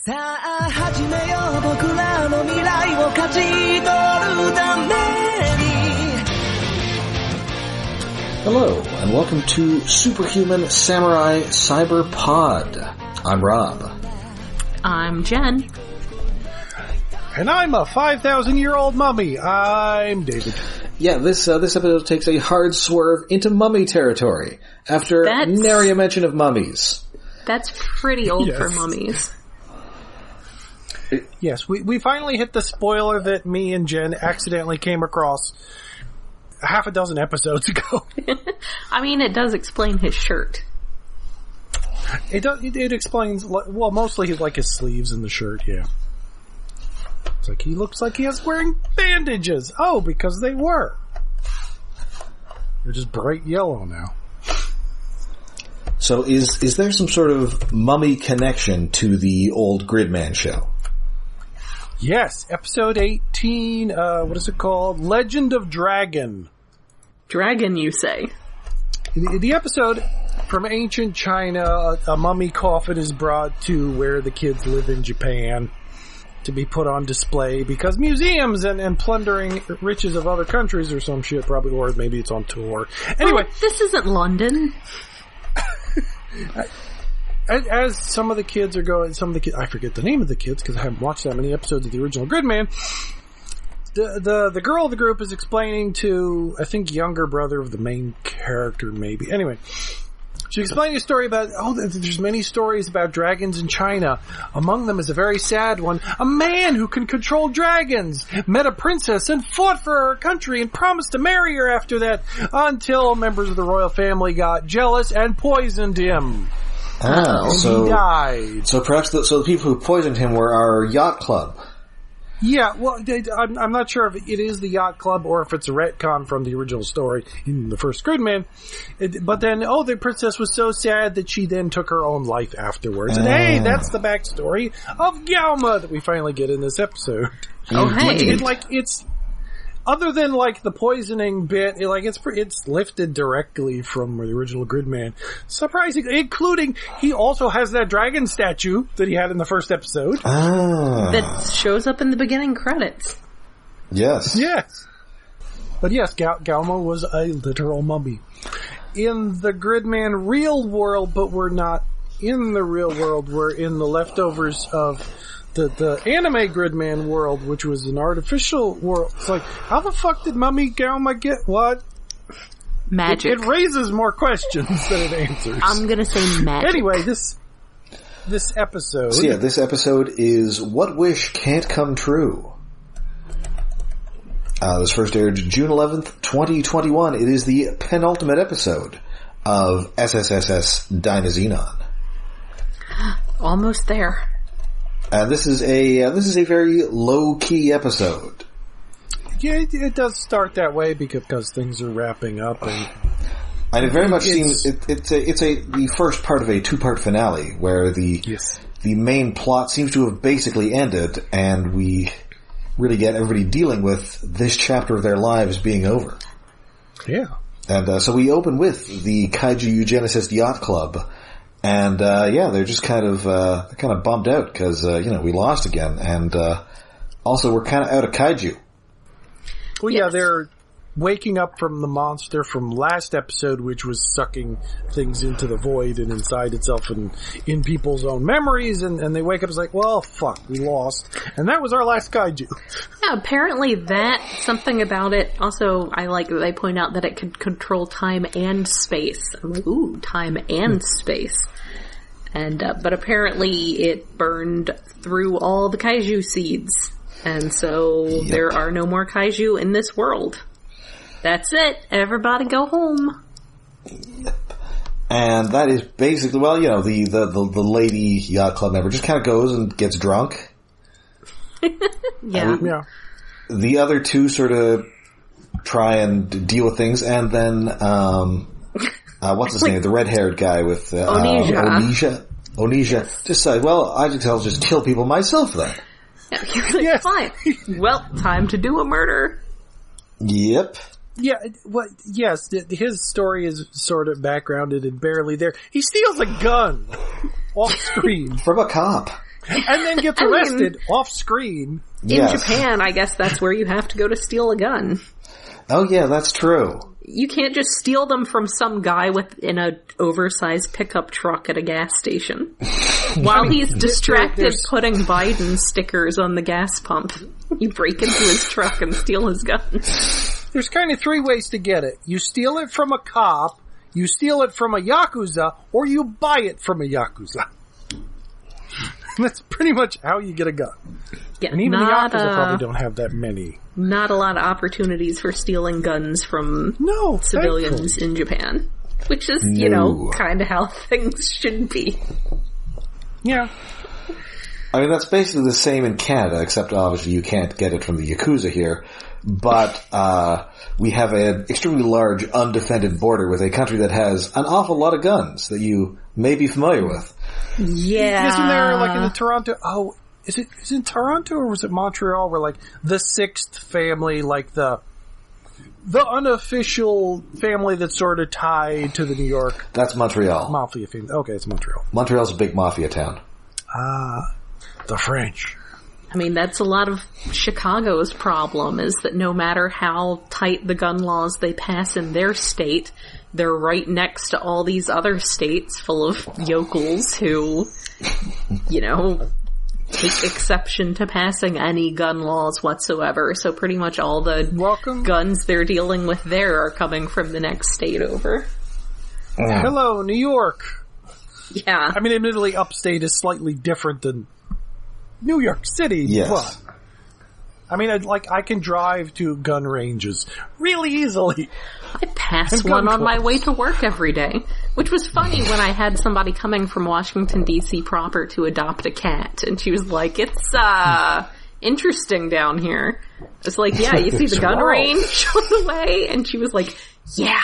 さあ始めよう僕らの未来を勝ち取るために Hello, and welcome to Superhuman Samurai Syber Pod. I'm Rob. I'm Jen. And I'm a 5,000-year-old mummy. I'm David. Yeah, this episode takes a hard swerve into mummy territory after nary a mention of mummies. That's pretty old for mummies. Yes, we finally hit the spoiler that me and Jen accidentally came across half a dozen episodes ago. I mean, it does explain his shirt. It explains, well, mostly his sleeves and the shirt, yeah. It's like he looks like he is wearing bandages. Oh, because they were. They're just bright yellow now. So is there some sort of mummy connection to the old Gridman show? Yes, episode 18, what is it called? Legend of Dragon. Dragon, you say? In the episode, from ancient China, a mummy coffin is brought to where the kids live in Japan to be put on display because museums and plundering riches of other countries or some shit probably, or maybe it's on tour. Anyway. Oh, this isn't London. As some of the kids are going, I forget the name of the kids because I haven't watched that many episodes of the original Gridman. The girl of the group is explaining to, I think, younger brother of the main character, maybe. Anyway, she's explaining a story about, there's many stories about dragons in China. Among them is a very sad one. A man who can control dragons met a princess and fought for her country and promised to marry her after that until members of the royal family got jealous and poisoned him. And he died. So perhaps the people who poisoned him were our yacht club. Yeah, well, I'm not sure if it is the yacht club or if it's a retcon from the original story in the first Gridman. But then, the princess was so sad that she then took her own life afterwards. And hey, that's the backstory of Gauma that we finally get in this episode. Oh, hey. It's other than the poisoning bit, it's lifted directly from the original Gridman. Surprisingly, including he also has that dragon statue that he had in the first episode. That shows up in the beginning credits. Yes. Yes. But yes, Gauma was a literal mummy. In the Gridman real world, but we're not in the real world, we're in the leftovers of the anime Gridman world, which was an artificial world. It's like, how the fuck did Mummy Gauma get what? Magic. It raises more questions than it answers. I'm gonna say magic. Anyway, this episode... So yeah, this episode is What Wish Can't Come True. This first aired June 11th, 2021. It is the penultimate episode of SSSS.Dynazenon. Almost there. This is a very low-key episode. Yeah, it does start that way because things are wrapping up, and it very much seems it's the first part of a two-part finale where the main plot seems to have basically ended, and we really get everybody dealing with this chapter of their lives being over. Yeah, and so we open with the Kaiju Eugenicists yacht club. And, they're just kind of bummed out because, we lost again. And, also we're kind of out of kaiju. Well, yeah, they're waking up from the monster from last episode, which was sucking things into the void and inside itself and in people's own memories. And they wake up, it's like, well, fuck, we lost. And that was our last kaiju. Yeah, apparently something about it. Also, I like that they point out that it could control time and space. I'm like, ooh, time and space. And, but apparently it burned through all the kaiju seeds. And so there are no more kaiju in this world. That's it. Everybody go home. Yep. And that is basically, the lady yacht club member just kind of goes and gets drunk. Yeah. The other two sort of try and deal with things, and then, what's his name? The red-haired guy with, Onisha. Just say, I'll just kill people myself then. Yeah, you're like, fine. Well, time to do a murder. Yep. Yeah, yes, his story is sort of backgrounded and barely there. He steals a gun off screen from a cop. And then gets arrested off screen. In Japan, I guess that's where you have to go to steal a gun. Oh yeah, that's true. You can't just steal them from some guy in a oversized pickup truck at a gas station. While he's distracted putting Biden stickers on the gas pump. You break into his truck and steal his gun. There's kind of 3 ways to get it. You steal it from a cop, you steal it from a Yakuza, or you buy it from a Yakuza. That's pretty much how you get a gun. Yeah, and even the Yakuza probably don't have that many. Not a lot of opportunities for stealing guns from civilians in Japan. Which is, kind of how things should be. Yeah. I mean, that's basically the same in Canada, except obviously you can't get it from the Yakuza here. But we have an extremely large undefended border with a country that has an awful lot of guns that you may be familiar with. Yeah. Isn't there, like, in the Toronto... Oh, is it in Toronto or was it Montreal where, like, the 6th family, like, the unofficial family that's sort of tied to the New York... That's Montreal. Mafia family. Okay, it's Montreal. Montreal's a big mafia town. The French. I mean, that's a lot of Chicago's problem, is that no matter how tight the gun laws they pass in their state, they're right next to all these other states full of yokels who, take exception to passing any gun laws whatsoever. So pretty much all the guns they're dealing with there are coming from the next state over. Hello, New York. Yeah. I mean, admittedly, upstate is slightly different than New York City. Yes. But, I mean, I can drive to gun ranges really easily. I pass one on my way to work every day, which was funny when I had somebody coming from Washington, D.C. proper to adopt a cat, and she was like, it's, interesting down here. It's like, yeah, you see the gun range on the way? And she was like, yeah.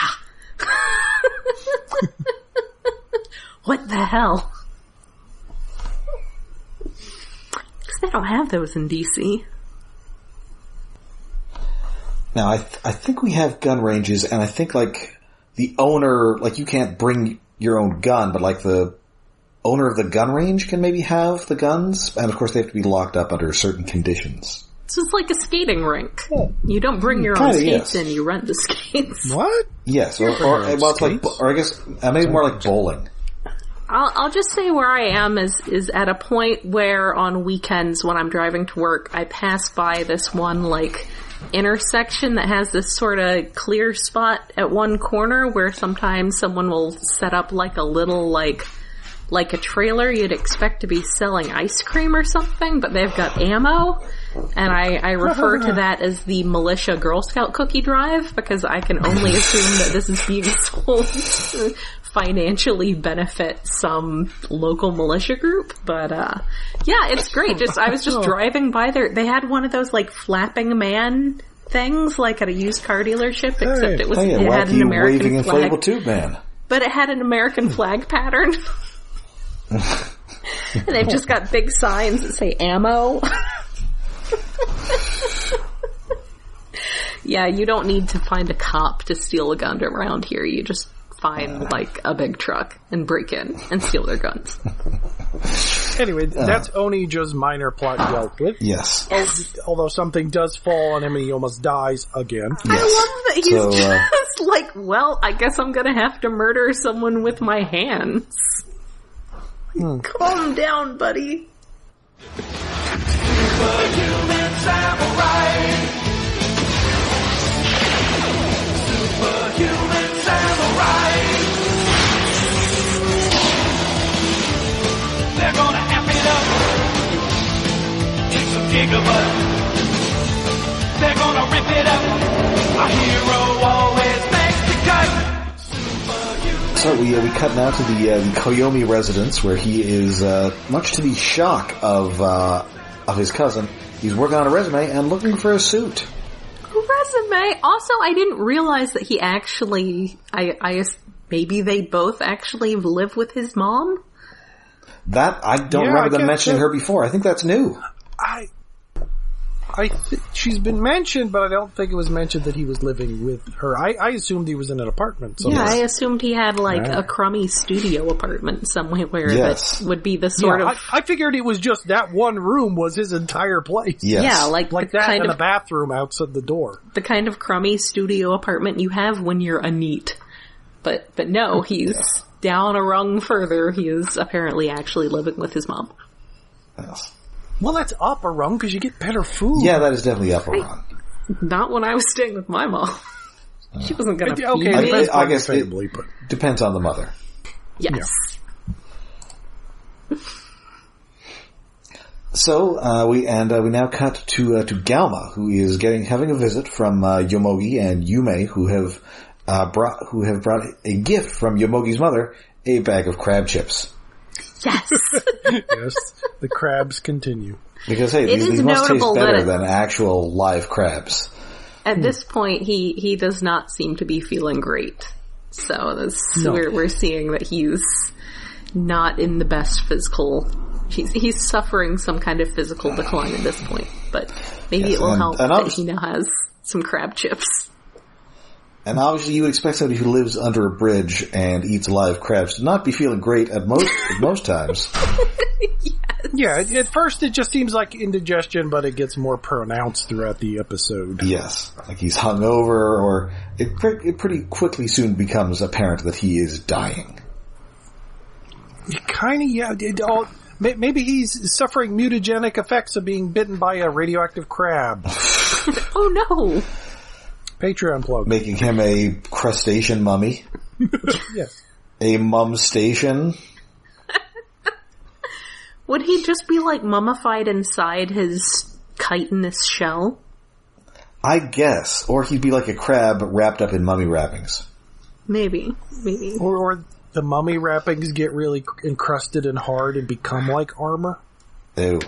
What the hell? Because they don't have those in D.C. Now, I think we have gun ranges, and I think, like, the owner, like, you can't bring your own gun, but, like, the owner of the gun range can maybe have the guns, and, of course, they have to be locked up under certain conditions. So it's like a skating rink. You don't bring your own skates in, you rent the skates. What? Yes, or it's like, or I guess, maybe more like bowling. I'll just say where I am is at a point where on weekends when I'm driving to work, I pass by this one, like, intersection that has this sort of clear spot at one corner where sometimes someone will set up like a little, like a trailer you'd expect to be selling ice cream or something, but they've got ammo. And I refer to that as the militia Girl Scout cookie drive, because I can only assume that this is being sold to financially benefit some local militia group. But, yeah, it's great. I was just driving by there. They had one of those, like, flapping man things, like at a used car dealership, except it had an American flag. Inflatable tube man. But it had an American flag pattern. And they've just got big signs that say ammo. Yeah, you don't need to find a cop to steal a gun around here. You just find, like, a big truck and break in and steal their guns. Anyway, that's Onija's minor plot dealt with. Yes. Although something does fall on him and he almost dies again. Yes. I love that he's just like, well, I guess I'm gonna have to murder someone with my hands. Calm down, buddy. Superhuman samurai. Superhuman samurai. They're gonna amp it up. Take some gigabutt. They're gonna rip it up. A hero always makes the cut. So we cut now to the Koyomi residence, where he is, much to the shock of his cousin, he's working on a resume and looking for a suit. Resume? Also, I didn't realize that he actually, maybe they both actually live with his mom? That, I don't remember them mentioning her before. I think that's new. she's been mentioned, but I don't think it was mentioned that he was living with her. I assumed he was in an apartment somewhere. Yeah, I assumed he had a crummy studio apartment somewhere that would be the sort of... I figured it was just that one room was his entire place. Yes. Yeah, like that kind and of a bathroom outside the door. The kind of crummy studio apartment you have when you're a NEET. But no, he's down a rung further. He is apparently actually living with his mom. Yes. Well, that's up a rung because you get better food. Yeah, that is definitely up a rung. Not when I was staying with my mom. She wasn't going to feed me. I guess it depends on the mother. Yes. Yeah. So we now cut to Gauma, who is having a visit from Yomogi and Yume, who have brought a gift from Yomogi's mother, a bag of crab chips. Yes. Yes, the crabs continue. Because, hey, these must taste better than actual live crabs. At this point, he does not seem to be feeling great. So we're seeing that he's not in the best physical... He's suffering some kind of physical decline at this point. But maybe it will help that he now has some crab chips. And obviously you would expect somebody who lives under a bridge and eats live crabs to not be feeling great at most times. Yes. Yeah, at first it just seems like indigestion, but it gets more pronounced throughout the episode. Yes. Like he's hungover, or it pretty quickly soon becomes apparent that he is dying. Kind of, yeah. Maybe he's suffering mutagenic effects of being bitten by a radioactive crab. Oh no! Patreon plug. Making him a crustacean mummy. Yes. A mum station. Would he just be mummified inside his chitinous shell? I guess. Or he'd be like a crab wrapped up in mummy wrappings. Maybe. Or the mummy wrappings get really encrusted and hard and become like armor. Ew.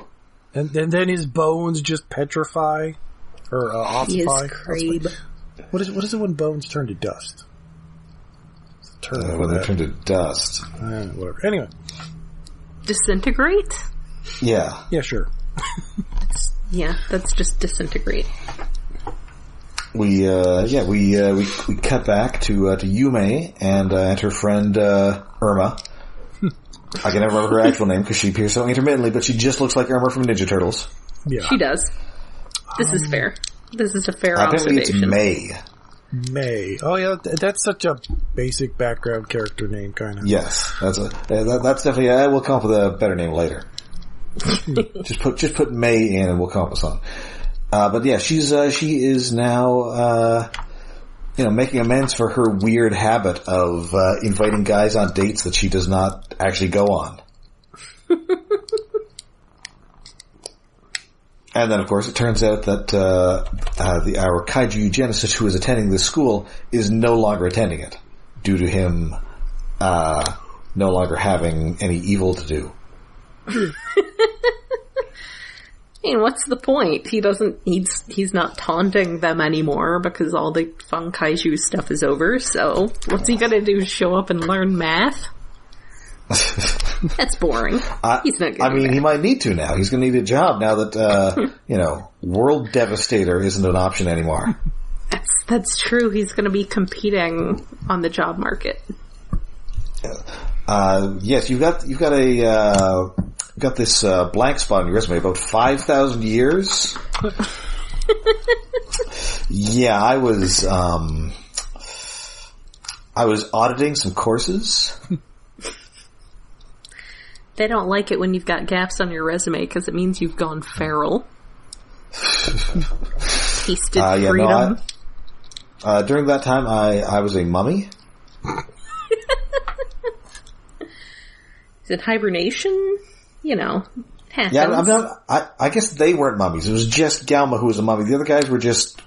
And then his bones just petrify. Or ossify. What is it when bones turn to dust? When they turn to dust. Whatever. Anyway. Disintegrate? Yeah. Yeah, sure. That's just disintegrate. We cut back to Yume and her friend Irma. I can never remember her actual name because she appears so intermittently, but she just looks like Irma from Ninja Turtles. Yeah. She does. This is fair. This is a fair observation. It's May. Oh yeah, that's such a basic background character name, kind of. Yes, that's definitely. We'll come up with a better name later. just put May in, and we'll come up with something. But yeah, she is now making amends for her weird habit of inviting guys on dates that she does not actually go on. And then, of course, it turns out that our Kaiju Eugenicist who is attending this school is no longer attending it due to him no longer having any evil to do. I mean, what's the point? He's not taunting them anymore because all the fun Kaiju stuff is over, so what's he gonna do? Show up and learn math? That's boring. He's not gonna do that. He might need to now. He's gonna need a job now that, World Devastator isn't an option anymore. That's true. He's gonna be competing on the job market. Yes, you've got this blank spot on your resume, about 5,000 years. Yeah, I was auditing some courses. They don't like it when you've got gaps on your resume because it means you've gone feral. Tasted freedom. No, during that time, I was a mummy. Is it hibernation? Happens. Yeah, I guess they weren't mummies. It was just Gauma who was a mummy. The other guys were just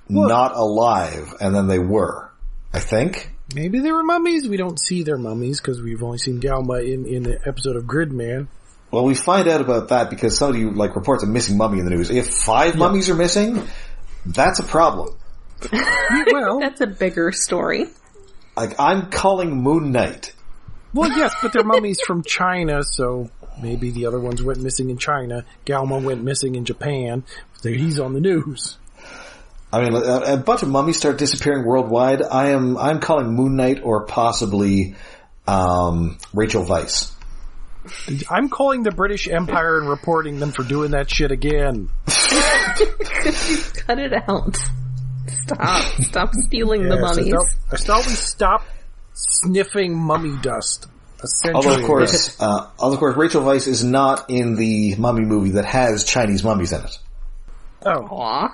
not alive, and then they were. I think. Maybe they were mummies. We don't see their mummies because we've only seen Gauma in the episode of Gridman. Well, we find out about that because somebody reports a missing mummy in the news. If 5 mummies are missing, that's a problem. Well, that's a bigger story. I'm calling Moon Knight. Well, yes, but they're mummies from China, so Maybe the other ones went missing in China. Gauma went missing in Japan. He's on the news. I mean, a bunch of mummies start disappearing worldwide. I'm calling Moon Knight or possibly Rachel Weisz. I'm calling the British Empire and reporting them for doing that shit again. Cut it out. Stop stealing the mummies. I thought we stopped sniffing mummy dust. Although of course, Rachel Weisz is not in the mummy movie that has Chinese mummies in it. Oh. Aww.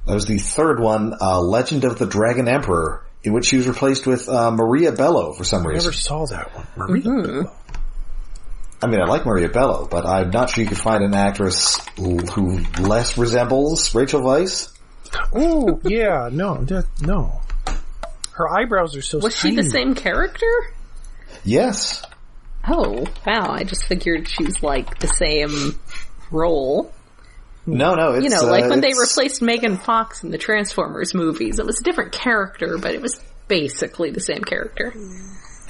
That was the third one, Legend of the Dragon Emperor, in which she was replaced with Maria Bello for some reason. I never saw that one. Maria Bello. I mean, I like Maria Bello, but I'm not sure you could find an actress who less resembles Rachel Weisz. Oh, yeah, no. Her eyebrows are so Was she the same character? Yes. Oh, wow, I just figured she's like the same role. No, it's... like when they replaced Megan Fox in the Transformers movies, it was a different character, but it was basically the same character.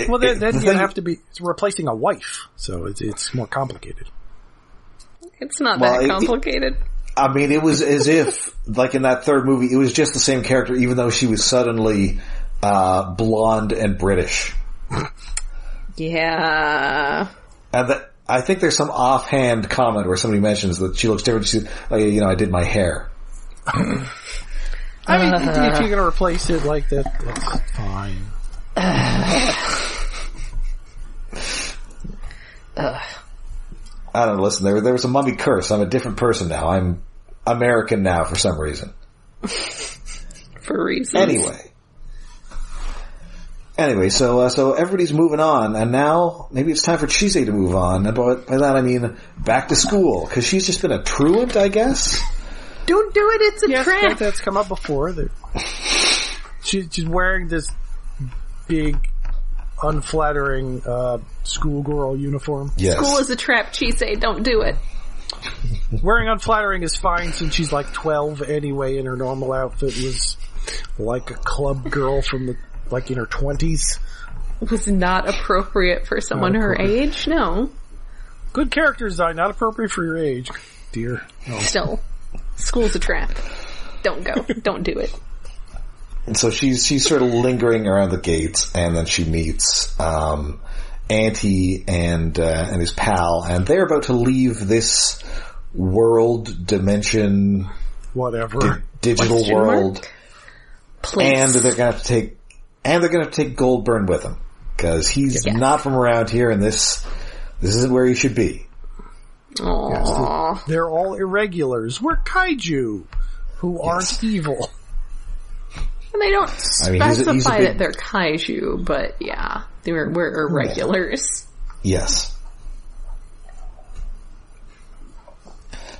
Well, then you have to be replacing a wife, so it's more complicated. It's not that complicated. I mean, it was as if, like in that third movie, it was just the same character, even though she was suddenly blonde and British. Yeah. And I think there's some offhand comment where somebody mentions that she looks different. She said, I did my hair. I mean, if you're going to replace it like that, that's fine. I don't know, listen, there was a mummy curse. I'm a different person now. I'm American now for some reason. For reasons. Anyway, so everybody's moving on, and now maybe it's time for Chise to move on. And by that I mean back to school, because she's just been a truant, I guess? Don't do it, it's a trap! That's come up before. She's wearing this big, unflattering schoolgirl uniform. Yes. School is a trap, Chise, don't do it. Wearing unflattering is fine since she's like 12 anyway, and her normal outfit was like a club girl from the in her 20s. It was not appropriate for someone her age, no. Good character design, not appropriate for your age, dear. No. Still, school's a trap. Don't go. Don't do it. And so she's sort of lingering around the gates, and then she meets Auntie and his pal, and they're about to leave this world, dimension, whatever, digital Question world, mark? Place. and they're going to have to take Goldburn with them because he's not from around here, and this isn't where he should be. Aww. Yes, they're all irregulars. We're kaiju who aren't evil. And they don't specify that they're kaiju, but yeah, we're irregulars. Yes.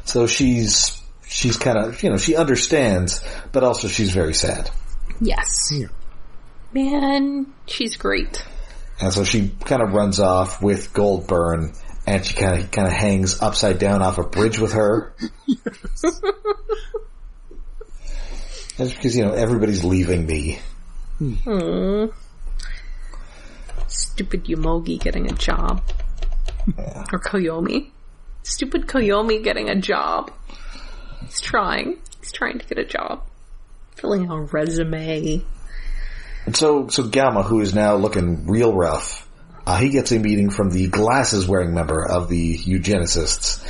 So she's kind of, she understands, but also she's very sad. Yes. Yeah. Man, she's great. And so she kind of runs off with Goldburn, and she kind of hangs upside down off a bridge with her. Yes. That's because, everybody's leaving me. Aww. Stupid Yomogi getting a job. Yeah. Or Koyomi. Stupid Koyomi getting a job. He's trying to get a job. Filling out a resume. And so Gauma, who is now looking real rough, he gets a meeting from the glasses-wearing member of the Eugenicists.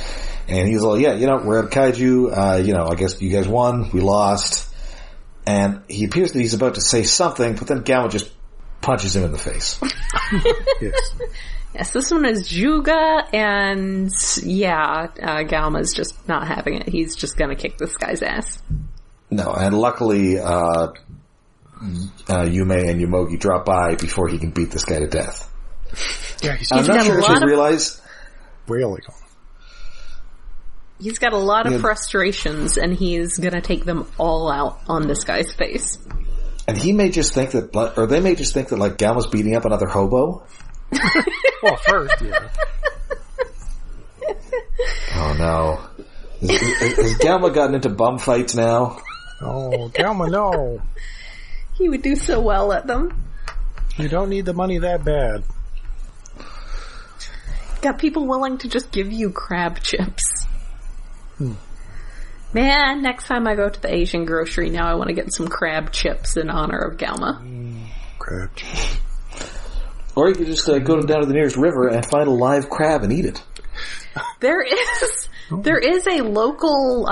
And he's all, we're at Kaiju, I guess you guys won, we lost. And he appears that he's about to say something, but then Gauma just punches him in the face. Yes, this one is Juga, and Gauma's just not having it. He's just gonna kick this guy's ass. No, and luckily, Yume and Yomogi drop by before he can beat this guy to death. Yeah, he's I'm not sure if you realize... Really? He's got a lot of frustrations, and he's gonna take them all out on this guy's face. And he may just think that, or they may just think that, Gauma's beating up another hobo. Well, first, yeah. Oh no. Has Gauma gotten into bum fights now? Oh, Gauma, no. He would do so well at them. You don't need the money that bad. got people willing to just give you crab chips. Man, next time I go to the Asian grocery, now I want to get some crab chips in honor of Gauma. Crab chips. Or you could just go down to the nearest river and find a live crab and eat it. There is a local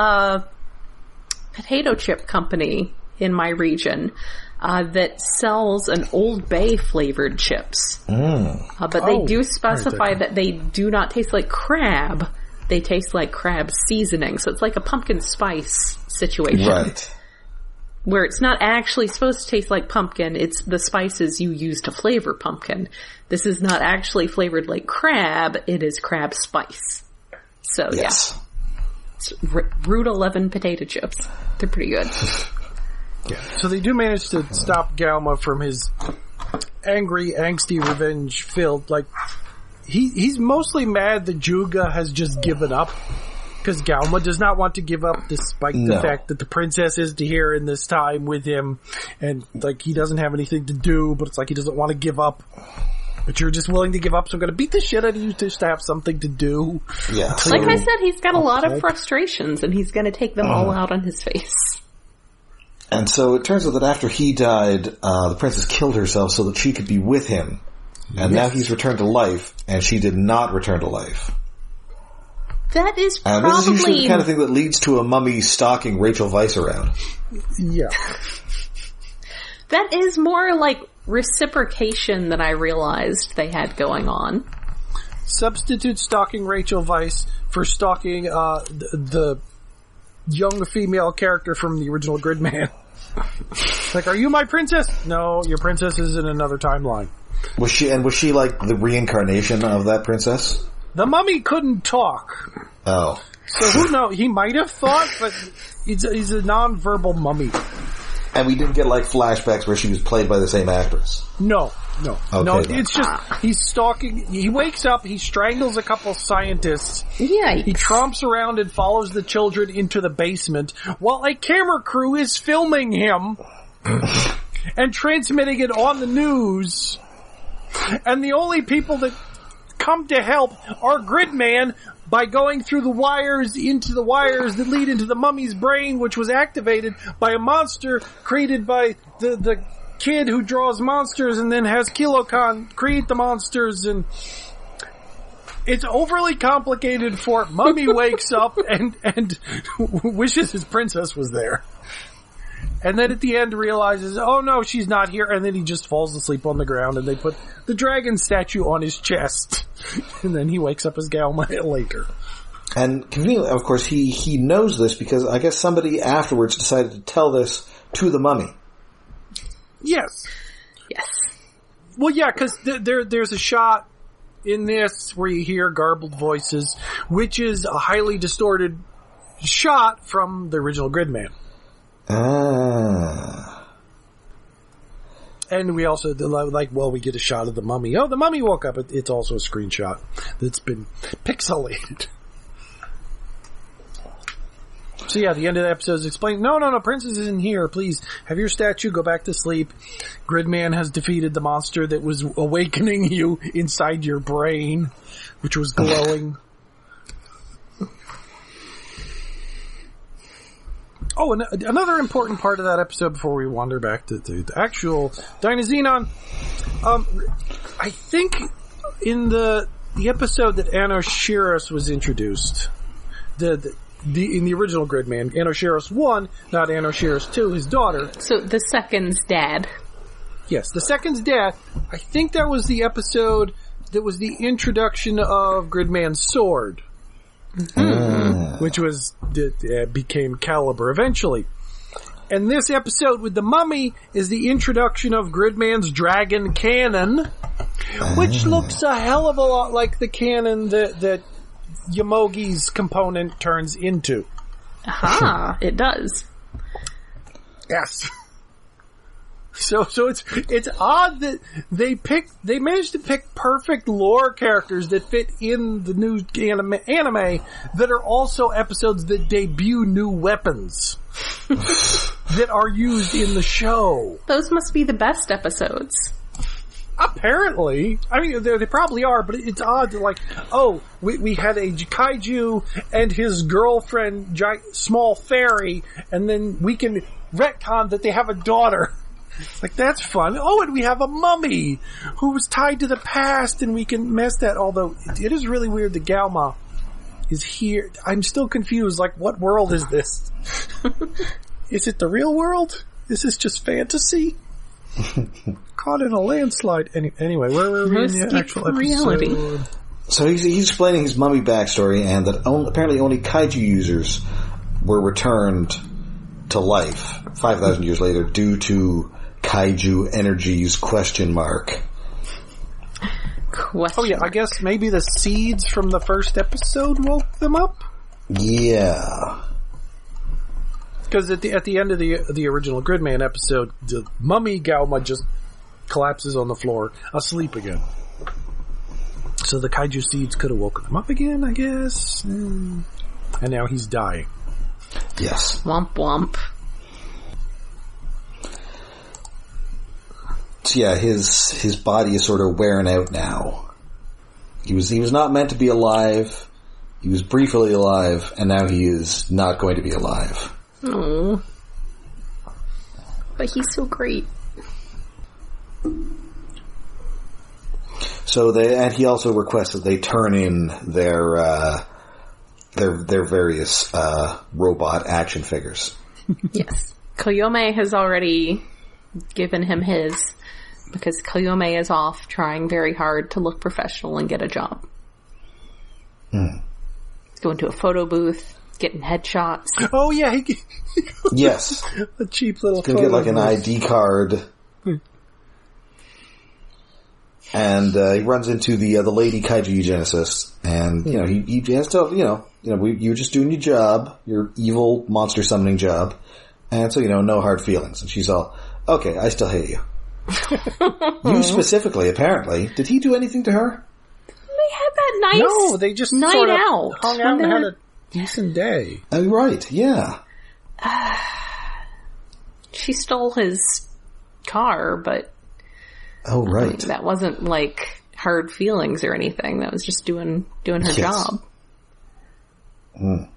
potato chip company in my region that sells an Old Bay flavored chips. But they do specify that they do not taste like crab. They taste like crab seasoning. So it's like a pumpkin spice situation. Right. Where it's not actually supposed to taste like pumpkin, it's the spices you use to flavor pumpkin. This is not actually flavored like crab, it is crab spice. So, yes. It's Route 11 potato chips. They're pretty good. Yeah. So they do manage to stop Gauma from his angry, angsty, revenge-filled, he's mostly mad that Juga has just given up. Because Gauma does not want to give up despite the fact that the princess is here in this time with him. And, he doesn't have anything to do, but it's he doesn't want to give up. But you're just willing to give up, so I'm going to beat the shit out of you just to have something to do. Yeah. Like I said, he's got a lot of frustrations, and he's going to take them all out on his face. And so it turns out that after he died, the princess killed herself so that she could be with him. And now he's returned to life, and she did not return to life. That is probably... this is usually the kind of thing that leads to a mummy stalking Rachel Weisz around. Yeah. That is more like reciprocation than I realized they had going on. Substitute stalking Rachel Weisz for stalking the young female character from the original Gridman. Are you my princess? No, your princess is in another timeline. Was she the reincarnation of that princess? The mummy couldn't talk. Oh. So who knows? He might have thought, but he's a non-verbal mummy. And we didn't get flashbacks where she was played by the same actress? No. Okay, no, it's just, he's stalking, he wakes up, he strangles a couple scientists. Yeah. He tromps around and follows the children into the basement while a camera crew is filming him and transmitting it on the news. And the only people that come to help are Gridman by going through the wires into the wires that lead into the mummy's brain, which was activated by a monster created by the kid who draws monsters and then has Kilokon create the monsters, and it's overly complicated for Mummy wakes up and wishes his princess was there. And then at the end realizes, oh no, she's not here, and then he just falls asleep on the ground, and they put the dragon statue on his chest. And then he wakes up as Gauma later. And conveniently, of course, he knows this because I guess somebody afterwards decided to tell this to the mummy. Yes. Yes. Well, yeah, because there's a shot in this where you hear garbled voices, which is a highly distorted shot from the original Gridman. And we also, we get a shot of the mummy. Oh, the mummy woke up. It's also a screenshot that's been pixelated. So yeah, the end of the episode is explained, no, princess isn't here. Please, have your statue, go back to sleep. Gridman has defeated the monster that was awakening you inside your brain, which was glowing. Oh, and another important part of that episode before we wander back to the actual Dynazenon, I think in the episode that Anoshiros was introduced, in the original Gridman, Anoshiros 1, not Anoshiros 2, his daughter. So the second's dad. Yes, the second's dad. I think that was the episode that was the introduction of Gridman's sword. Which became Caliber eventually. And this episode with the mummy is the introduction of Gridman's dragon cannon, which looks a hell of a lot like the cannon that Yomogi's component turns into. Aha, it does. Yes. So it's odd that they managed to pick perfect lore characters that fit in the new anime that are also episodes that debut new weapons that are used in the show. Those must be the best episodes. Apparently. I mean, they probably are, but it's odd to like, oh, we had a kaiju and his girlfriend, small fairy, and then we can retcon that they have a daughter. Like, that's fun. Oh, and we have a mummy who was tied to the past, and we can mess that, although it is really weird that Gauma is here. I'm still confused, like, what world is this? Is it the real world? Is this just fantasy? Caught in a landslide. Anyway, where were we in the actual episode? So he's explaining his mummy backstory, and that apparently only kaiju users were returned to life 5,000 years later due to kaiju energies ? Oh yeah, I guess maybe the seeds from the first episode woke them up? Yeah. Because at the end of the original Gridman episode, the mummy Gauma just collapses on the floor, asleep again. So the kaiju seeds could have woken him up again, I guess. And now he's dying. Yes. Womp womp. So yeah, his body is sort of wearing out now. He was not meant to be alive. He was briefly alive, and now he is not going to be alive. Oh. But he's so great. So and he also requests that they turn in their various robot action figures. Yes. Koyomi has already given him his, because Koyomi is off trying very hard to look professional and get a job. Hmm. He's going to a photo booth, getting headshots. Oh yeah, yes. A cheap little He's going to get like an ID card. And he runs into the lady Kaiju Eugenicists, and he has to you're just doing your job, your evil monster summoning job, and so no hard feelings. And she's all, okay, I still hate you. You specifically, apparently, did he do anything to her? They had that nice no, they just night sort of out. hung out and had a decent day. Oh, right, yeah. She stole his car, but oh right, that wasn't like hard feelings or anything. That was just doing her job. Mm.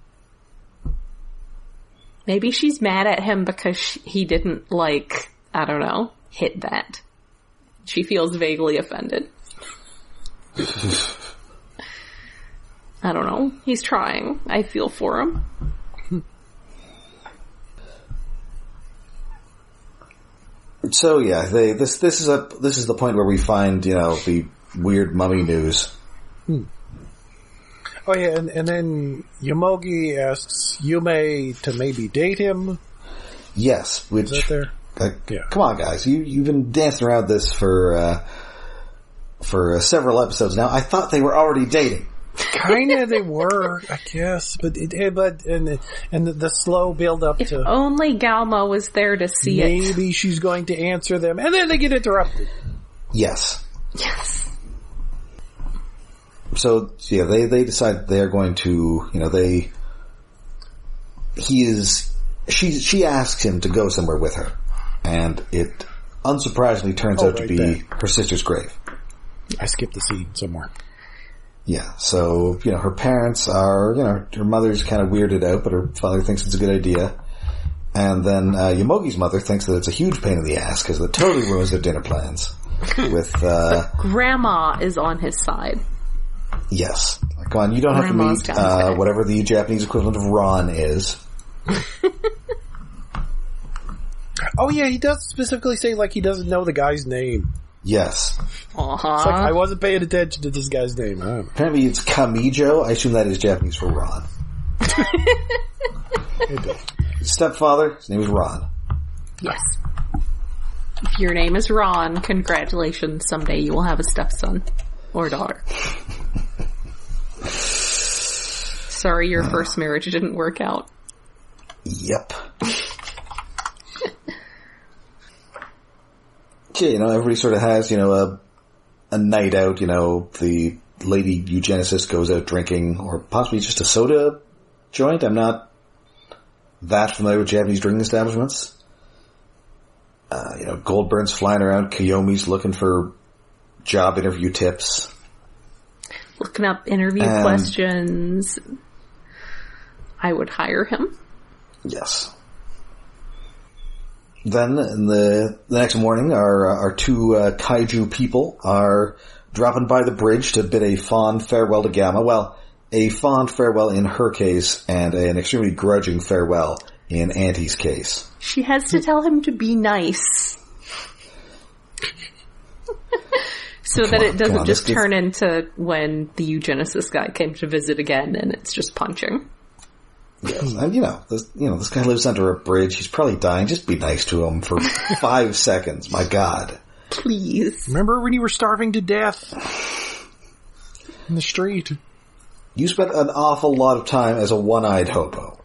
Maybe she's mad at him because he didn't I don't know, hit that. She feels vaguely offended. I don't know. He's trying. I feel for him. So yeah, this is the point where we find the weird mummy news. Oh yeah, and then Yomogi asks Yume to maybe date him. Yes, which is that there? Yeah. Come on, guys, you've been dancing around this for several episodes now. I thought they were already dating. Kinda, they were, I guess, but the slow build up if to only Gauma was there to see it. Maybe she's going to answer them, and then they get interrupted. Yes. Yes. So yeah, they decide they're going to she asks him to go somewhere with her, and it unsurprisingly turns out to be her sister's grave. I skipped the scene somewhere. Yeah, so, her parents are, her mother's kind of weirded out, but her father thinks it's a good idea. And then, Yomogi's mother thinks that it's a huge pain in the ass, because it totally ruins their dinner plans. With, Grandma is on his side. Yes. Come on, you don't Grandma's have to meet, whatever the Japanese equivalent of Ron is. Oh yeah, he does specifically say, he doesn't know the guy's name. Yes. Uh-huh. It's I wasn't paying attention to this guy's name. Apparently it's Kamijo. I assume that is Japanese for Ron. His stepfather, his name is Ron. Yes. If your name is Ron, congratulations. Someday you will have a stepson or daughter. Sorry your first marriage didn't work out. Yep. Okay, everybody sort of has, a night out, the lady eugenicist goes out drinking, or possibly just a soda joint. I'm not that familiar with Japanese drinking establishments. Goldburn's flying around, Koyomi's looking for job interview tips. Looking up interview questions. I would hire him. Yes. Then, in the next morning, our two kaiju people are dropping by the bridge to bid a fond farewell to Gauma. Well, a fond farewell in her case, and an extremely grudging farewell in Auntie's case. She has to tell him to be nice. So that it doesn't just turn into when the eugenicist guy came to visit again and it's just punching. Yes, and this guy lives under a bridge. He's probably dying. Just be nice to him for 5 seconds. My God. Please. Remember when you were starving to death in the street? You spent an awful lot of time as a one-eyed hobo.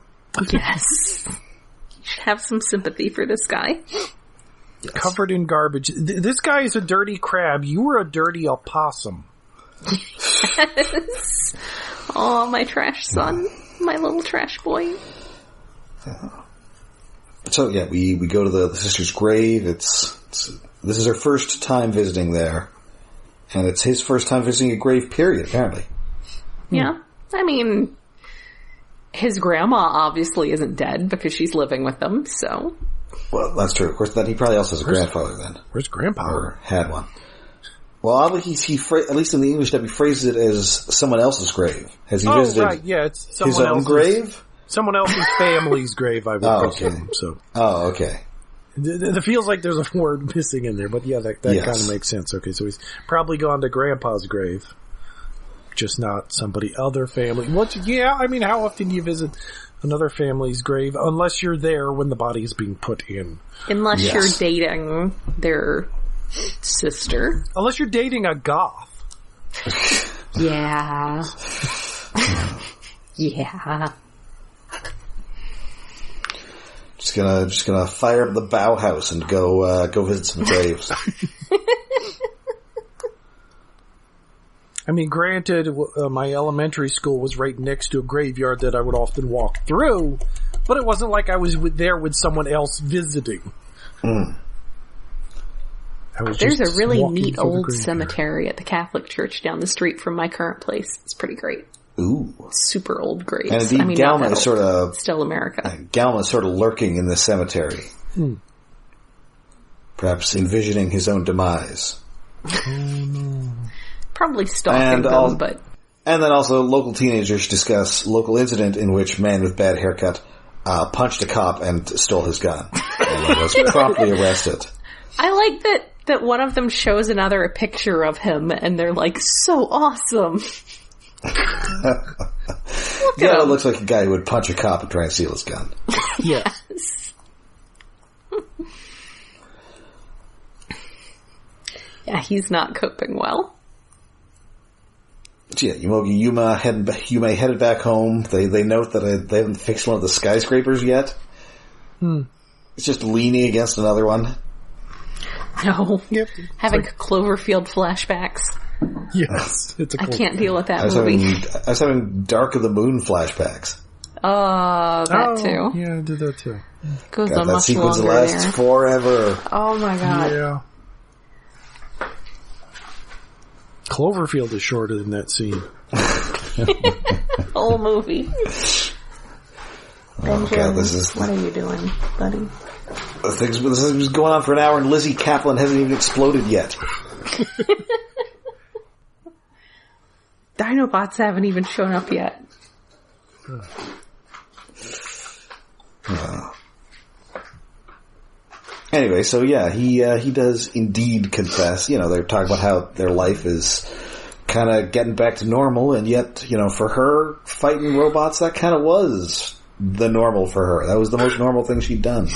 Yes. You should have some sympathy for this guy. Yes. Covered in garbage. This guy is a dirty crab. You were a dirty opossum. Yes. Oh, my trash son. My little trash boy. So, yeah, we go to the sister's grave. This is her first time visiting there. And it's his first time visiting a grave, period, apparently. Yeah. I mean, his grandma obviously isn't dead because she's living with them, so... Well, that's true. Of course, then he probably also has a grandfather then. Where's Grandpa? Or had one. Well, oddly, at least in the English dub, he phrases it as someone else's grave. Has he visited right, yeah, it's someone his own grave? Someone else's family's grave, I would presume. So. Oh, okay. It feels like there's a word missing in there, but yeah, that kind of makes sense. Okay, so he's probably gone to Grandpa's grave. Just not somebody other family. I mean, how often do you visit another family's grave unless you're there when the body is being put in? Unless you're dating their sister. Unless you're dating a goth. Yeah. Yeah. Just gonna fire up the Bauhaus and go visit some graves. I mean, granted, my elementary school was right next to a graveyard that I would often walk through, but it wasn't like I was there with someone else visiting. Mm. There's a really neat old cemetery at the Catholic church down the street from my current place. It's pretty great. Ooh. Super old graves. And indeed, Gauma is sort of... Still America. Gauma is sort of lurking in the cemetery. Hmm. Perhaps envisioning his own demise. Oh, no. Probably stalking them, but... And then also, local teenagers discuss local incident in which man with bad haircut punched a cop and stole his gun. And was promptly arrested. I like that one of them shows another a picture of him, and they're like, so awesome. It looks like a guy who would punch a cop and try and steal his gun. Yes. Yeah, he's not coping well. Yeah, Yume headed back home. They note that they haven't fixed one of the skyscrapers yet. It's just leaning against another one. No. Yep. Having Cloverfield flashbacks. Yes. I can't deal with that movie. I was having Dark of the Moon flashbacks. That too. Yeah, I did that too. Goes God, on that much sequence longer lasts there. forever. Oh my god. Yeah. Cloverfield is shorter than that scene. Whole movie. Oh god, what are you doing, buddy? This is going on for an hour and Lizzie Kaplan hasn't even exploded yet. Dinobots haven't even shown up yet. Anyway, so yeah, he does indeed confess. They're talking about how their life is kind of getting back to normal, and yet, for her, fighting robots, that kind of was the normal for her. That was the most normal thing she'd done.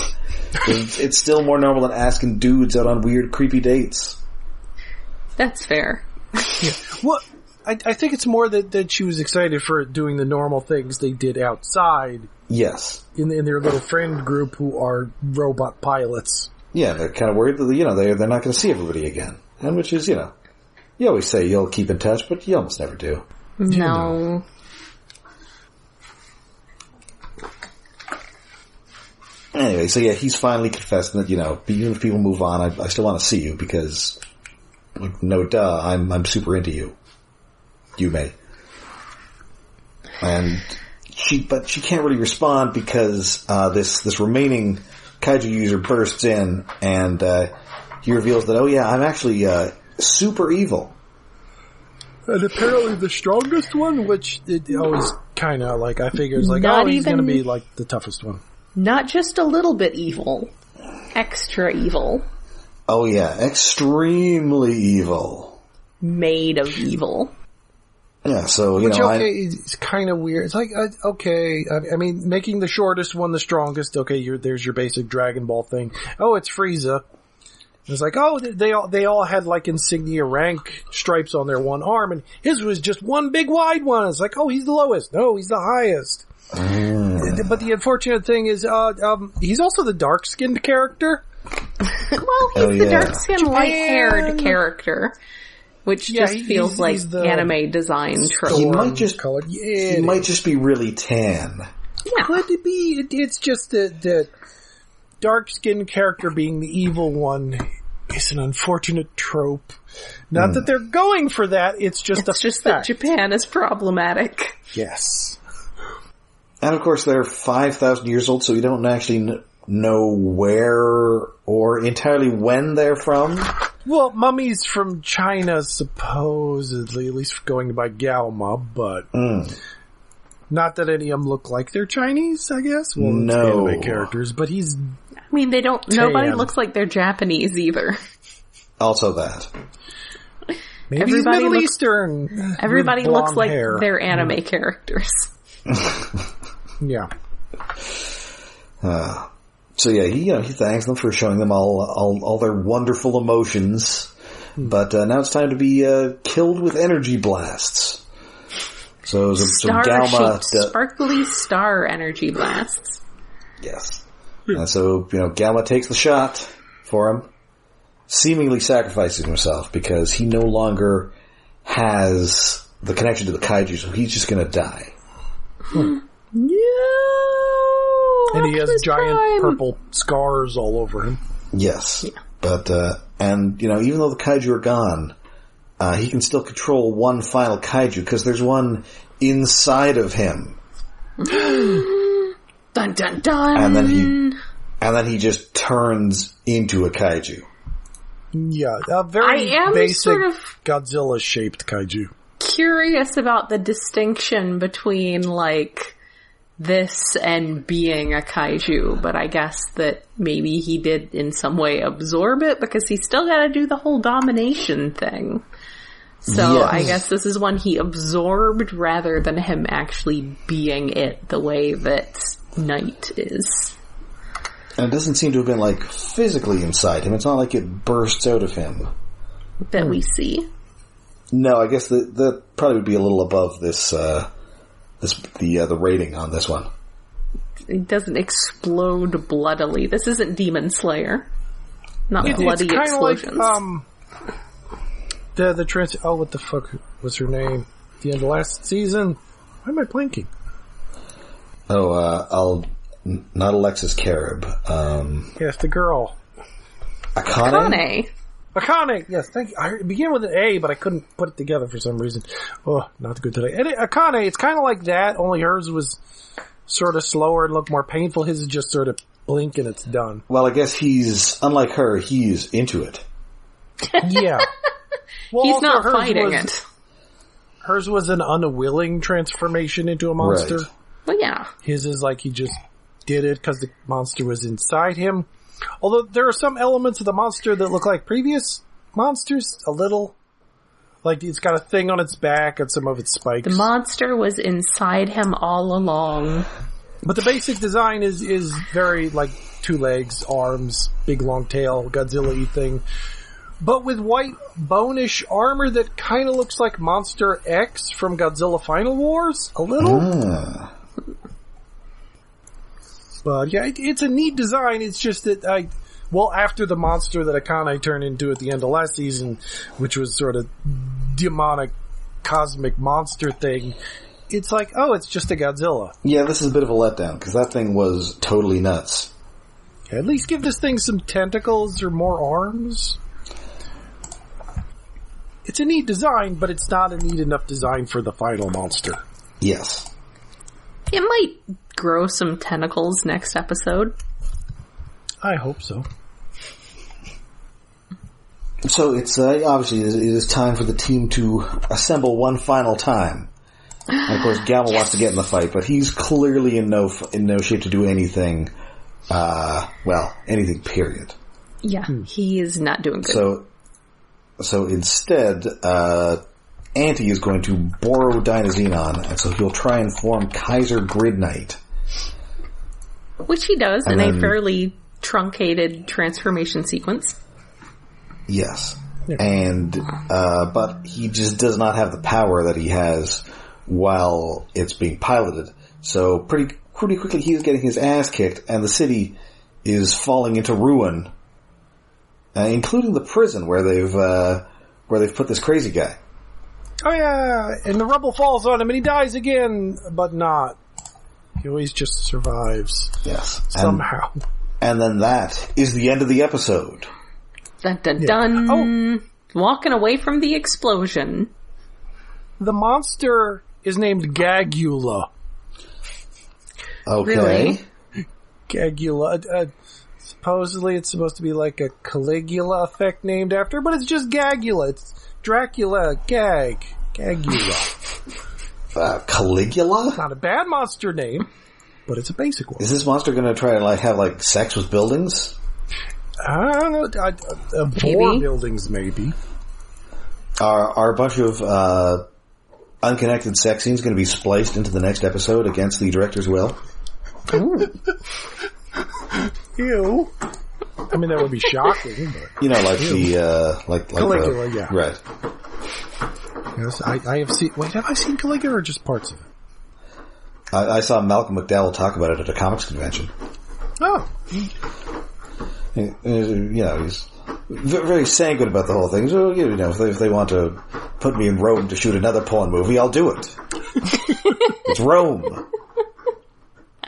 It's still more normal than asking dudes out on weird, creepy dates. That's fair. Yeah. Well, I think it's more that she was excited for doing the normal things they did outside. Yes. In their little friend group who are robot pilots. Yeah, they're kind of worried that, they're not going to see everybody again. And which is, you always say you'll keep in touch, but you almost never do. No. Anyway, so yeah, he's finally confessing that, even if people move on, I still want to see you because Like, no, duh, I'm super into you. Yume. And she can't really respond because, this remaining kaiju user bursts in and, he reveals that, oh yeah, I'm actually, super evil. And apparently the strongest one, which it always kind of, like, I figured, like, he's going to be, like, the toughest one. Not just a little bit evil. Extra evil. Oh yeah, extremely evil. Made of evil. Yeah, so, you Which, know, okay, it's kind of weird. It's like, okay, I mean, making the shortest one the strongest, okay, there's your basic Dragon Ball thing. Oh, it's Frieza. It's like, oh, they all had, like, insignia rank stripes on their one arm, and his was just one big wide one. It's like, oh, he's the lowest. No, he's the highest. But the unfortunate thing is, he's also the dark-skinned character. Well, he's the dark-skinned, light-haired character. Which just feels like the anime design trope. He might just be really tan. Yeah. Could it be? It's just the dark-skinned character being the evil one is an unfortunate trope. Not that they're going for that, it's just that Japan is problematic. Yes. And of course they're 5,000 years old, so we don't actually know where or entirely when they're from. Well, mummies from China, supposedly, at least going by Gauma, but not that any of them look like they're Chinese, I guess. Well, no. Anime characters, but he's... I mean, nobody looks like they're Japanese either. Also that. Maybe he's Middle Eastern. Everybody looks like hair. they're anime characters. Yeah. So yeah, he thanks them for showing them all their wonderful emotions. But now it's time to be killed with energy blasts. So Gauma... sparkly star energy blasts. Yes. And so, Gauma takes the shot for him, seemingly sacrificing himself because he no longer has the connection to the kaiju, so he's just gonna die. And he has giant purple scars all over him. Yes. Yeah. But, even though the kaiju are gone, he can still control one final kaiju, because there's one inside of him. Dun dun dun! And then he just turns into a kaiju. Yeah, a very basic Godzilla-shaped kaiju. Curious about the distinction between, like, this and being a kaiju, but I guess that maybe he did in some way absorb it, because he's still gotta do the whole domination thing. So yes. I guess this is one he absorbed rather than him actually being it the way that Night is. And it doesn't seem to have been, like, physically inside him. It's not like it bursts out of him. That we see. No, I guess that probably would be a little above this, the rating on this one. It doesn't explode bloodily. This isn't Demon Slayer. Not bloody explosions. Like, what the fuck was her name? At the end of last season? Why am I blanking? Not Alexis Carib. Yes, the girl. Akane? Akane, yes, thank you. I began with an A, but I couldn't put it together for some reason. Oh, not good today. And Akane, it's kind of like that, only hers was sort of slower and looked more painful. His is just sort of blink and it's done. Well, I guess unlike her, he's into it. Yeah. Well, he's not fighting it. Hers was an unwilling transformation into a monster. Right. Well, yeah. His is like he just did it because the monster was inside him. Although there are some elements of the monster that look like previous monsters, a little. Like it's got a thing on its back and some of its spikes. The monster was inside him all along. But the basic design is very like 2 legs, arms, big long tail, Godzilla-y thing. But with white bone-ish armor that kind of looks like Monster X from Godzilla Final Wars, a little. But yeah, it's a neat design. It's just that after the monster that Akane turned into at the end of last season, which was sort of demonic cosmic monster thing, it's like, oh, it's just a Godzilla. Yeah, this is a bit of a letdown, because that thing was totally nuts. At least give this thing some tentacles or more arms. it's a neat design, but it's not a neat enough design for the final monster. Yes. It might grow some tentacles next episode. I hope so. So it's obviously it is time for the team to assemble one final time. And of course, Gauma wants to get in the fight, but he's clearly in no shape to do anything. Anything. Period. Yeah, he is not doing good. So instead, Anti is going to borrow Dynazenon, and so he'll try and form Kaiser Grid Knight, which he does in a fairly truncated transformation sequence. Yes. And, but he just does not have the power that he has while it's being piloted. So pretty quickly he's getting his ass kicked, and the city is falling into ruin, including the prison where they've put this crazy guy. Oh yeah, and the rubble falls on him and he dies again, but not. He always just survives. Yes. Somehow. And then that is the end of the episode. Dun dun dun. Oh. Walking away from the explosion. The monster is named Gagula. Okay. Really? Gagula. Supposedly it's supposed to be like a Caligula effect named after, but it's just Gagula. It's Dracula, Gagula. Caligula? Not a bad monster name, but it's a basic one. Is this monster going to try to have sex with buildings? I don't know. Bore buildings, maybe. Are a bunch of unconnected sex scenes going to be spliced into the next episode against the director's will? Ew. I mean, that would be shocking, but... Caligula, yeah. Right. Yes, I have seen... Wait, have I seen Caligula or just parts of it? I saw Malcolm McDowell talk about it at a comics convention. Oh. He's very sanguine about the whole thing. So, if they want to put me in Rome to shoot another porn movie, I'll do it. It's Rome.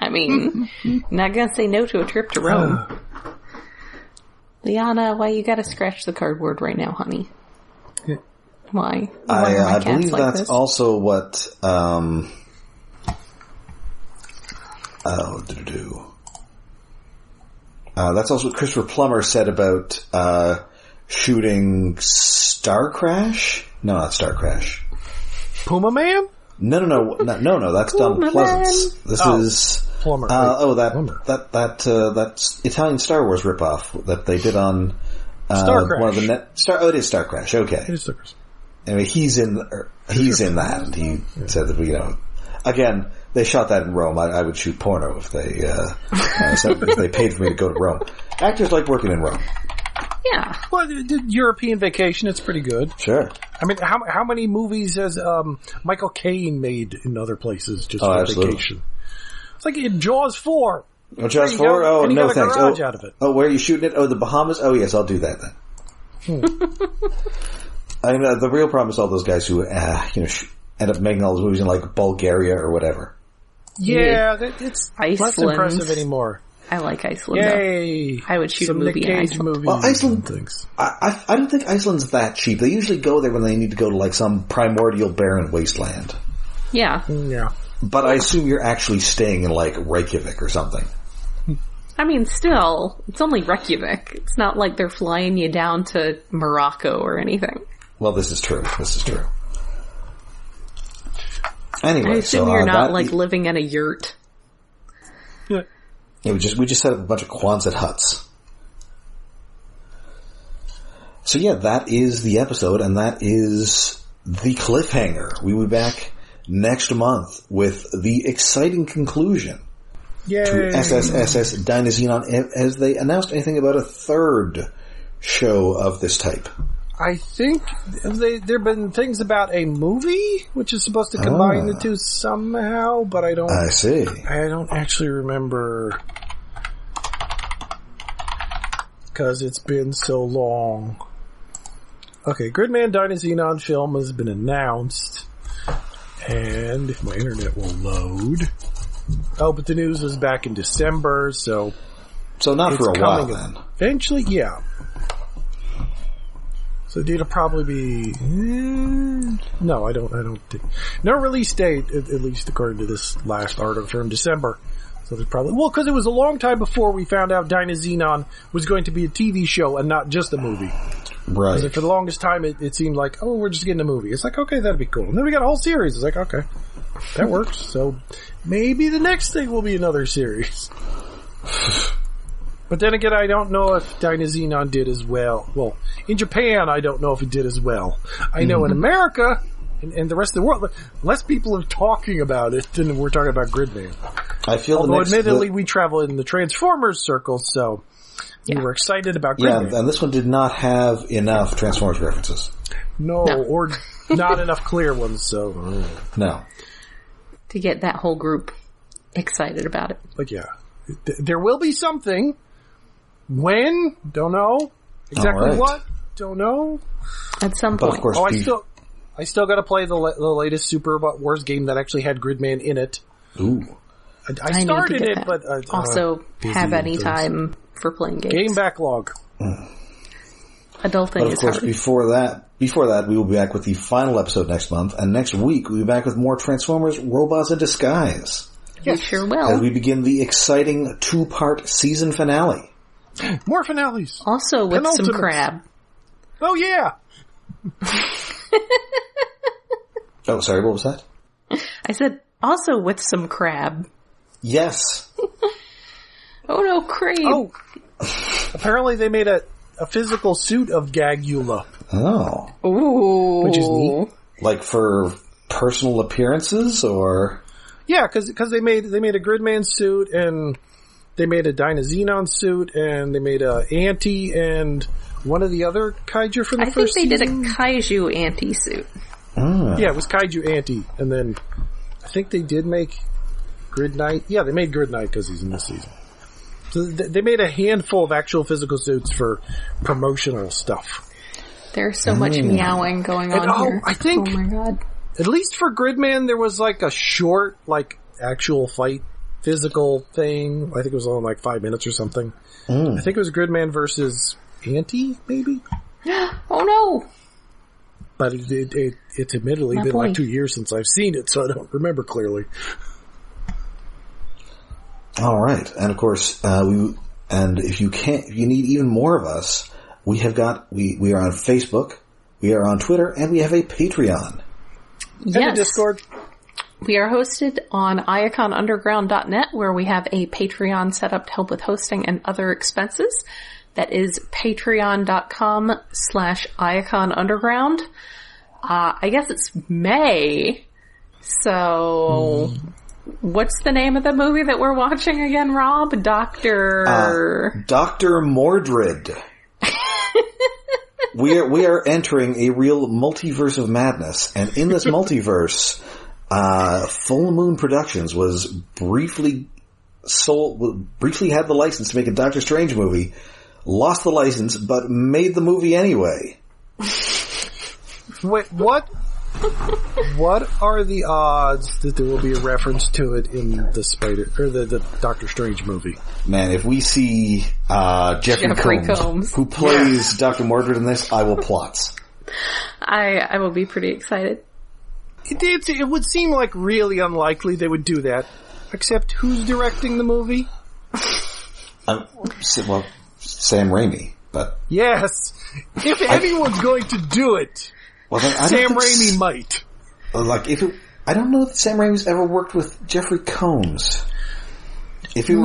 I mean, not gonna say no to a trip to Rome. Liana, why you gotta scratch the cardboard right now, honey? Yeah. Why? I believe that's also what, that's also what Christopher Plummer said about, shooting Star Crash? No, not Star Crash. Puma Man? No, that's Don Pleasance. This is Plummer. That's Italian Star Wars ripoff that they did on Star Crash. One of the it is Star Crash. Okay, it is Star Crash. Anyway, he's in that, and he said that again, they shot that in Rome. I would shoot porno if they if they paid for me to go to Rome. Actors like working in Rome. Yeah. Well, the European Vacation, it's pretty good. Sure. I mean, how many movies has Michael Caine made in other places just for absolutely. vacation? It's like in Jaws 4. Oh, Jaws 4? Oh, and he no got a thanks. garage out of it. Oh, where are you shooting it? Oh, the Bahamas? Oh, yes, I'll do that then. I mean, the real problem is all those guys who, end up making all those movies in, Bulgaria or whatever. Yeah, it's Iceland. less impressive anymore. I like Iceland. Yay! Though. I would shoot Some a movie Nick in Cage Iceland. movies. Well, Iceland, things. I don't think Iceland's that cheap. They usually go there when they need to go to some primordial barren wasteland. Yeah. Yeah. But I assume you're actually staying in Reykjavik or something. I mean, still, it's only Reykjavik. It's not like they're flying you down to Morocco or anything. Well, this is true. Anyway, I assume you're not living in a yurt. Yeah. We just set up a bunch of Quonset huts. So yeah, that is the episode, and that is the cliffhanger. We will be back next month with the exciting conclusion Yay. to SSSS.Dynazenon, as they announced anything about a third show of this type. I think there have been things about a movie, which is supposed to combine the two somehow, but I don't... I see. I don't actually remember, because it's been so long. Okay, Gridman Dynazenon film has been announced, and if my internet will load... Oh, but the news was back in December, so... So not for a while, then. Eventually, yeah. So it'll probably be... no, I don't think... No release date, at least according to this last article from December. So there's probably... Well, because it was a long time before we found out Dynazenon was going to be a TV show and not just a movie. Right. Because for the longest time, it seemed like, oh, we're just getting a movie. It's like, okay, that'd be cool. And then we got a whole series. It's like, okay, that works. So maybe the next thing will be another series. But then again, I don't know if Dynazenon did as well. Well, in Japan, I don't know if it did as well. I know in America and the rest of the world, less people are talking about it than we're talking about Gridman. I feel Although admittedly, we travel in the Transformers circle, so we were excited about Gridman. Yeah, and this one did not have enough Transformers references. No, or not enough clear ones, so... No. To get that whole group excited about it. But yeah, there will be something. When? Don't know. Exactly what? Don't know. At some point. Of course, I still got to play the latest Super Wars game that actually had Gridman in it. Ooh. I started it, but also have any time for playing games. Game backlog. Adulting but of is course, hard. before that, we will be back with the final episode next month, and next week we'll be back with more Transformers: Robots in Disguise. We sure will. As we begin the exciting 2-part season finale. More finales. Also with some crab. Oh, yeah. Oh, sorry, what was that? I said, also with some crab. Yes. Oh no, Crab. Oh. Apparently they made a physical suit of Gagula. Oh. Ooh. Which is neat. Like for personal appearances, or? Yeah, because they made a Gridman suit, and they made a Dynazenon suit, and they made a Anti and one of the other Kaiju from the first season. I think they did a Kaiju Anti-suit. Yeah, it was Kaiju Anti, and then I think they did make Grid Knight. Yeah, they made Grid Knight because he's in this season. So they made a handful of actual physical suits for promotional stuff. There's so much meowing going on here. I think, oh my god. At least for Gridman, there was like a short, like, actual fight physical thing. I think it was only like 5 minutes or something. I think it was Gridman versus Anti, maybe? Oh no! But it's admittedly been like 2 years since I've seen it, so I don't remember clearly. All right, and of course, if you need even more of us, we are on Facebook, we are on Twitter, and we have a Patreon. Yes. And a Discord. We are hosted on iaconunderground.net, where we have a Patreon set up to help with hosting and other expenses. That is patreon.com/iaconunderground. I guess it's May. So, what's the name of the movie that we're watching again, Rob? Dr. Mordred. We are entering a real multiverse of madness, and in this multiverse, Full Moon Productions was briefly had the license to make a Doctor Strange movie, lost the license, but made the movie anyway. Wait, what? What are the odds that there will be a reference to it in the Doctor Strange movie? Man, if we see Jeffrey Combs, who plays Dr. Mordred in this, I will plot. I will be pretty excited. It would seem like really unlikely they would do that. Except who's directing the movie? Sam Raimi, but... Yes! If anyone's going to do it, Sam Raimi might. I don't know that Sam Raimi's ever worked with Jeffrey Combs. If it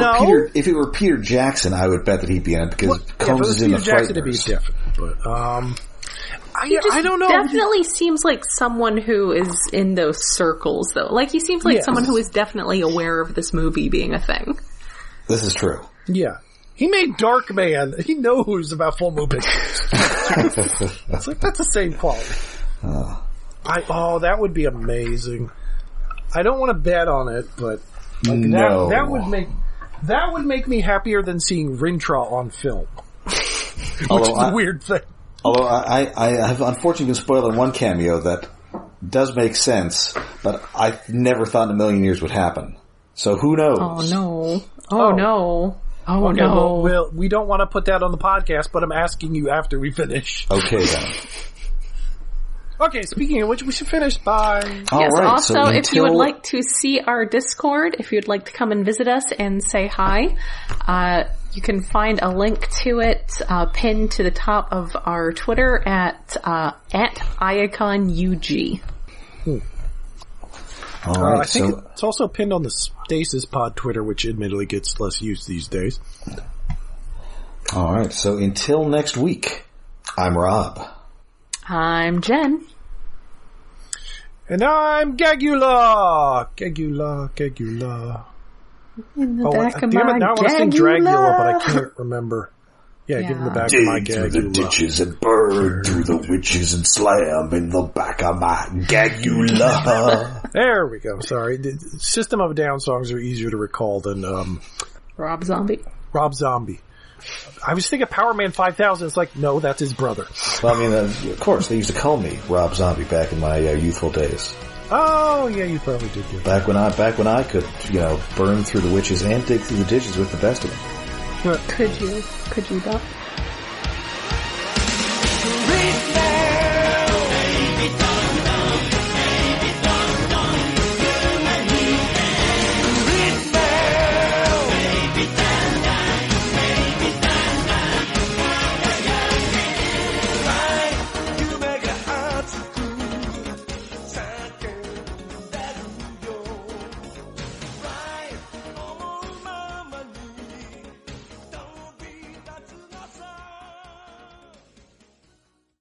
were Peter Jackson, I would bet that he'd be in it, because Combs is in the Frighteners. It'd be different, but, I don't know. Definitely seems like someone who is in those circles, though. Like, he seems like someone who is definitely aware of this movie being a thing. This is true. Yeah. He made Darkman. He knows about Full Moon Pictures. It's like, that's the same quality. That would be amazing. I don't want to bet on it, but no. that would make me happier than seeing Rintrah on film. Which is a weird thing. Although I have unfortunately been spoiled on one cameo that does make sense, but I never thought in a million years would happen. So who knows? Oh no. Oh no. Oh, okay, no. Well, we don't want to put that on the podcast, but I'm asking you after we finish. Okay, then. Okay, speaking of which, we should finish. Bye. Yes, All right, also, so if you would like to see our Discord, if you'd like to come and visit us and say hi, you can find a link to it pinned to the top of our Twitter at IaconUG. All right, I think it's also pinned on the Stasis Pod Twitter, which admittedly gets less use these days. All right, so until next week, I'm Rob. I'm Jen. And I'm Gagula! Gagula. In the back of damn my it, now I want to sing Dragula, but I can't remember. Yeah, Yeah. give him the back of my Dig through the Gagula. ditches and burn through the witches and slam in the back of my Gagula. There we go, sorry. The System of a Down songs are easier to recall than Rob Zombie. Rob Zombie. I was thinking Power Man 5000. It's like, no, that's his brother. Well, I mean, of course, they used to call me Rob Zombie back in my youthful days. Oh, yeah, you probably did. Yeah. Back when I could, burn through the witches and dig through the ditches with the best of them. Could you though?